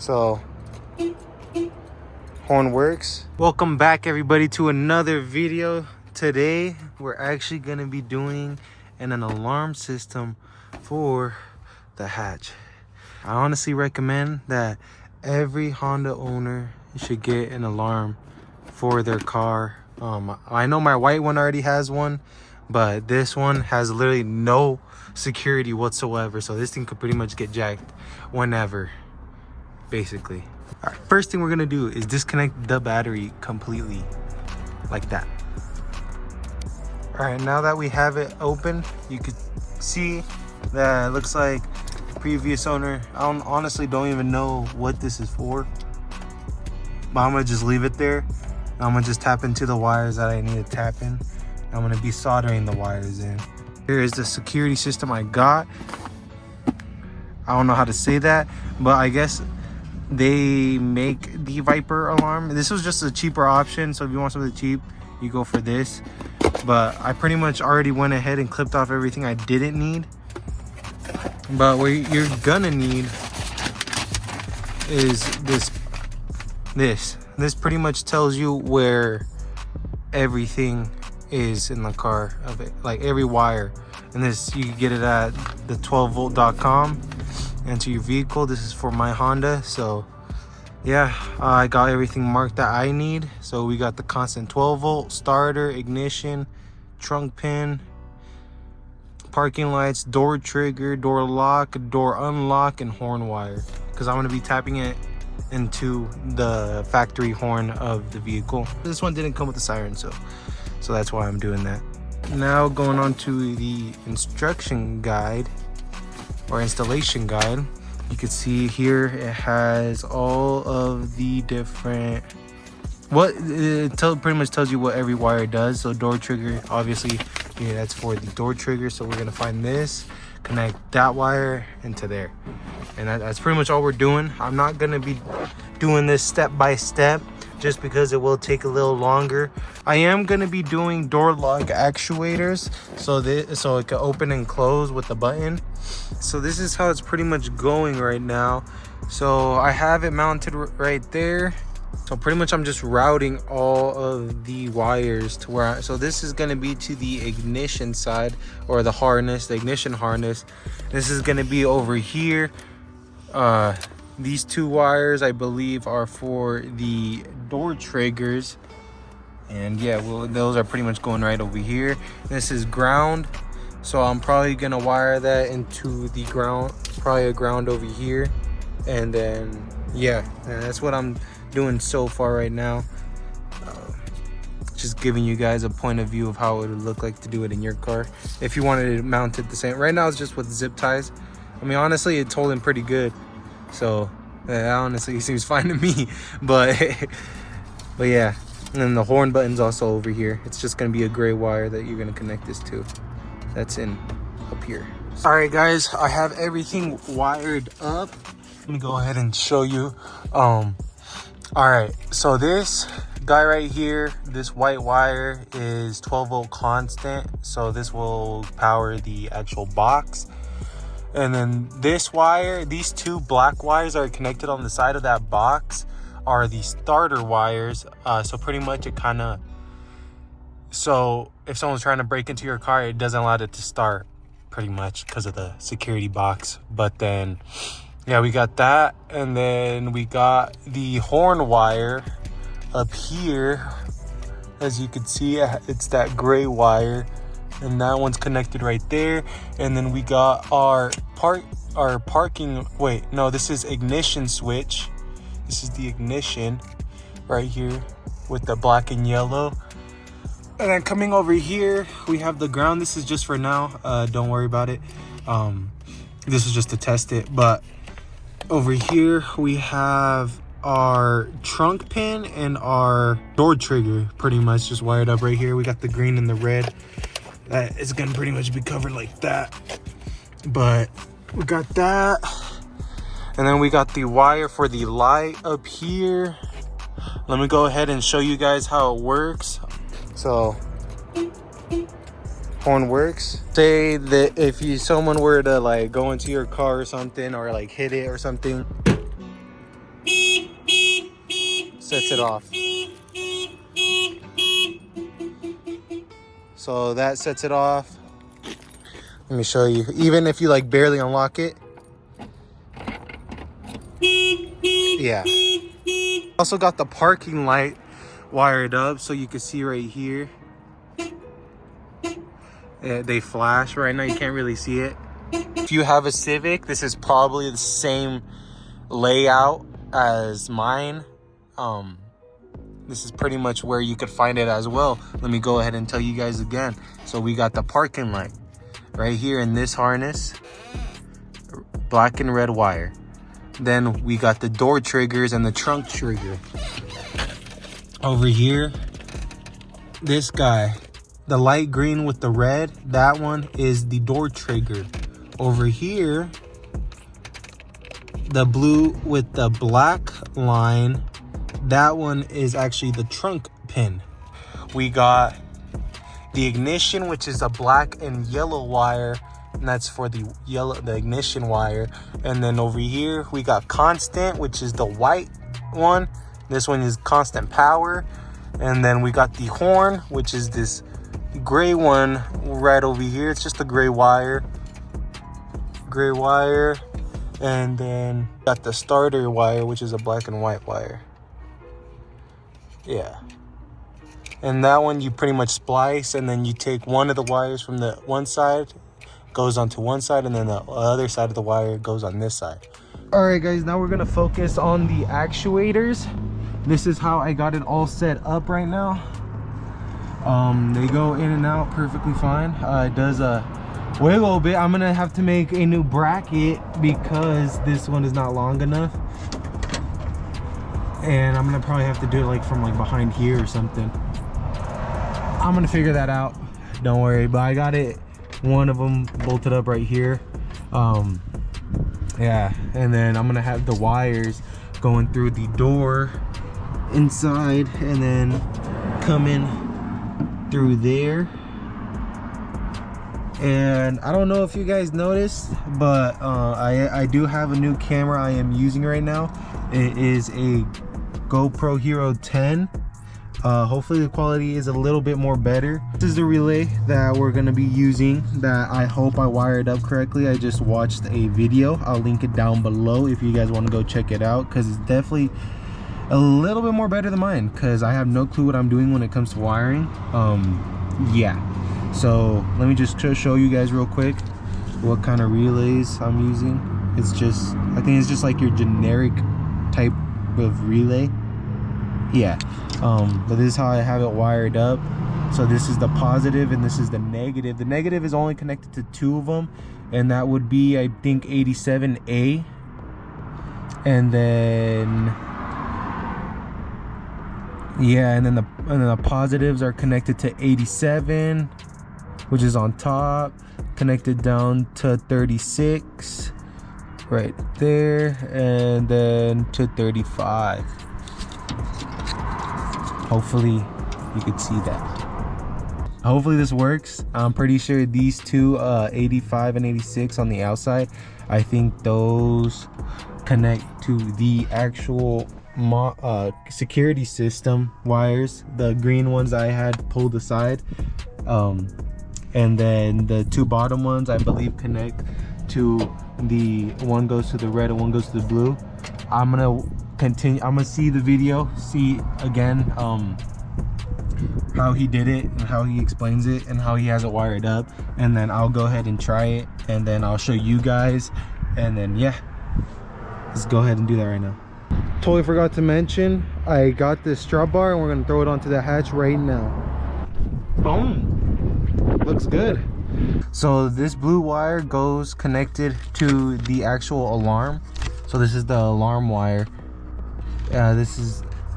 So horn works. Welcome back everybody to another video. Today we're actually going to be doing an alarm system for the hatch. I honestly recommend that every Honda owner should get an alarm for their car. I know my white one already has one, but this one has literally no security whatsoever, so this thing could pretty much get jacked whenever, basically. All right, first thing we're gonna do is disconnect the battery completely, like that. All right, now that we have it open, you could see that it looks like previous owner. I honestly don't even know what this is for, but I'm gonna just leave it there. I'm gonna just tap into the wires that I need to tap in. I'm gonna be soldering the wires in. Here is the security system I got. I don't know how to say that, but I guess they make the Viper alarm. This was just a cheaper option, so if you want something cheap, you go for this. But I pretty much already went ahead and clipped off everything I didn't need. But what you're gonna need is this pretty much tells you where everything is in the car of it, like every wire. And this, you can get it at the 12volt.com. and to your vehicle. This is for my Honda. So yeah, I got everything marked that I need. So we got the constant 12 volt, starter, ignition, trunk pin, parking lights, door trigger, door lock, door unlock, and horn wire, because I'm going to be tapping it into the factory horn of the vehicle. This one didn't come with a siren, so that's why I'm doing that. Now going on to the instruction guide or installation guide. You can see here it has all of the different, pretty much tells you what every wire does. So door trigger, obviously, yeah, that's for the door trigger. So we're gonna find this, connect that wire into there, and that's pretty much all we're doing. I'm not gonna be doing this step by step just because it will take a little longer. I am gonna be doing door lock actuators, so it can open and close with the button. So this is how it's pretty much going right now. So I have it mounted right there. So pretty much I'm just routing all of the wires to where so this is going to be to the ignition side, or the harness, the ignition harness. This is going to be over here. These two wires I believe are for the door triggers, and yeah, well, those are pretty much going right over here. This is ground, so I'm probably gonna wire that into the ground, probably a ground over here. And then yeah, that's what I'm doing so far right now. Just giving you guys a point of view of how it would look like to do it in your car if you wanted it mounted the same. Right now it's just with zip ties. I mean, honestly, it's holding pretty good, so honestly it seems fine to me. But yeah, and then the horn button's also over here. It's just gonna be a gray wire that you're gonna connect this to. That's in up here. All right guys, I have everything wired up. Let me go ahead and show you. All right, so this guy right here, this white wire is 12 volt constant, so this will power the actual box. And then this wire, these two black wires are connected on the side of that box, are the starter wires. So pretty much it kind of, so if someone's trying to break into your car, it doesn't allow it to start, pretty much because of the security box. But then yeah, we got that, and then we got the horn wire up here. As you can see, it's that gray wire, and that one's connected right there. And then we got our parking, wait, no, this is ignition switch. This is the ignition right here with the black and yellow. And then coming over here, we have the ground. This is just for now, don't worry about it. This is just to test it. But over here we have our trunk pin and our door trigger pretty much just wired up right here. We got the green and the red. That is gonna pretty much be covered like that. But we got that. And then we got the wire for the light up here. Let me go ahead and show you guys how it works. So horn works. Say that if someone were to like go into your car or something, or like hit it or something, sets it off. So that sets it off. Let me show you. Even if you like barely unlock it. Yeah. Also got the parking light wired up so you can see right here. They flash right now. You can't really see it. If you have a Civic, this is probably the same layout as mine. This is pretty much where you could find it as well. Let me go ahead and tell you guys again. So we got the parking light right here in this harness, black and red wire. Then we got the door triggers and the trunk trigger. Over here, this guy, the light green with the red, that one is the door trigger. Over here, the blue with the black line, that one is actually the trunk pin. We got the ignition, which is a black and yellow wire, and that's for the ignition wire. And then over here we got constant, which is the white one. This one is constant power. And then we got the horn, which is this gray one right over here. It's just a gray wire. And then got the starter wire, which is a black and white wire. Yeah. And that one you pretty much splice, and then you take one of the wires from the one side, goes onto one side, and then the other side of the wire goes on this side. All right guys, now we're gonna focus on the actuators. This is how I got it all set up right now. They go in and out perfectly fine. It does wiggle a bit. I'm gonna have to make a new bracket because this one is not long enough, and I'm gonna probably have to do it like from like behind here or something. I'm gonna figure that out, don't worry. But I got it, one of them bolted up right here. Yeah, and then I'm gonna have the wires going through the door inside and then coming through there. And I don't know if you guys noticed, but I do have a new camera I am using right now. It is a GoPro Hero 10. Hopefully the quality is a little bit more better. This is the relay that we're going to be using that I hope I wired up correctly. I just watched a video. I'll link it down below if you guys want to go check it out, because it's definitely a little bit more better than mine, because I have no clue what I'm doing when it comes to wiring. Yeah, so let me just show you guys real quick what kind of relays I'm using. It's just, I think it's just like your generic type of relay. Yeah, but this is how I have it wired up. So this is the positive and this is the negative. The negative is only connected to two of them, and that would be, I think, 87A. And then yeah, and then the positives are connected to 87, which is on top, connected down to 36 right there, and then to 35. Hopefully you could see that. Hopefully this works. I'm pretty sure these two 85 and 86 on the outside, I think those connect to the actual security system wires. The green ones I had pulled aside, and then the two bottom ones I believe connect to the one goes to the red and one goes to the blue. I'm gonna continue. I'm gonna see the video, see again how he did it and how he explains it and how he has it wired up, and then I'll go ahead and try it, and then I'll show you guys, and then yeah, let's go ahead and do that right now. Totally forgot to mention, I got this strut bar and we're gonna throw it onto the hatch right now. Boom, looks good. So this blue wire goes connected to the actual alarm. So this is the alarm wire.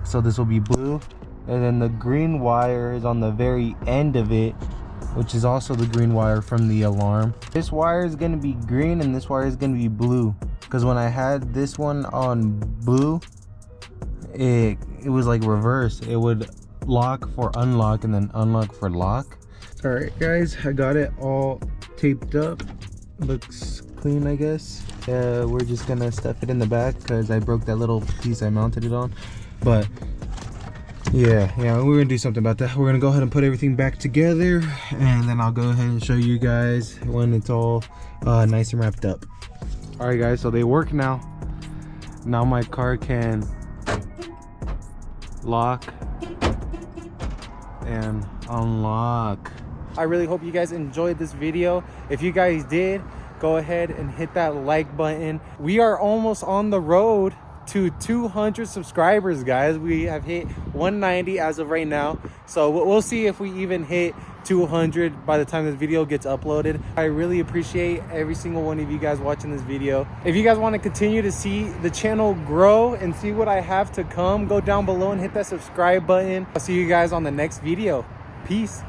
So this will be blue, and then the green wire is on the very end of it, which is also the green wire from the alarm. This wire is going to be green and this wire is going to be blue, because when I had this one on blue, it was like reverse. It would lock for unlock and then unlock for lock. All right guys, I got it all taped up. Looks clean, I guess. We're just gonna stuff it in the back because I broke that little piece I mounted it on. But Yeah, we're gonna do something about that. We're gonna go ahead and put everything back together, and then I'll go ahead and show you guys when it's all nice and wrapped up. All right, guys, so they work now. Now my car can lock and unlock. I really hope you guys enjoyed this video. If you guys did, go ahead and hit that like button. We are almost on the road to 200 subscribers, guys. We have hit 190 as of right now, so we'll see if we even hit 200 by the time this video gets uploaded. I really appreciate every single one of you guys watching this video. If you guys want to continue to see the channel grow and see what I have to come, go down below and hit that subscribe button. I'll see you guys on the next video. Peace.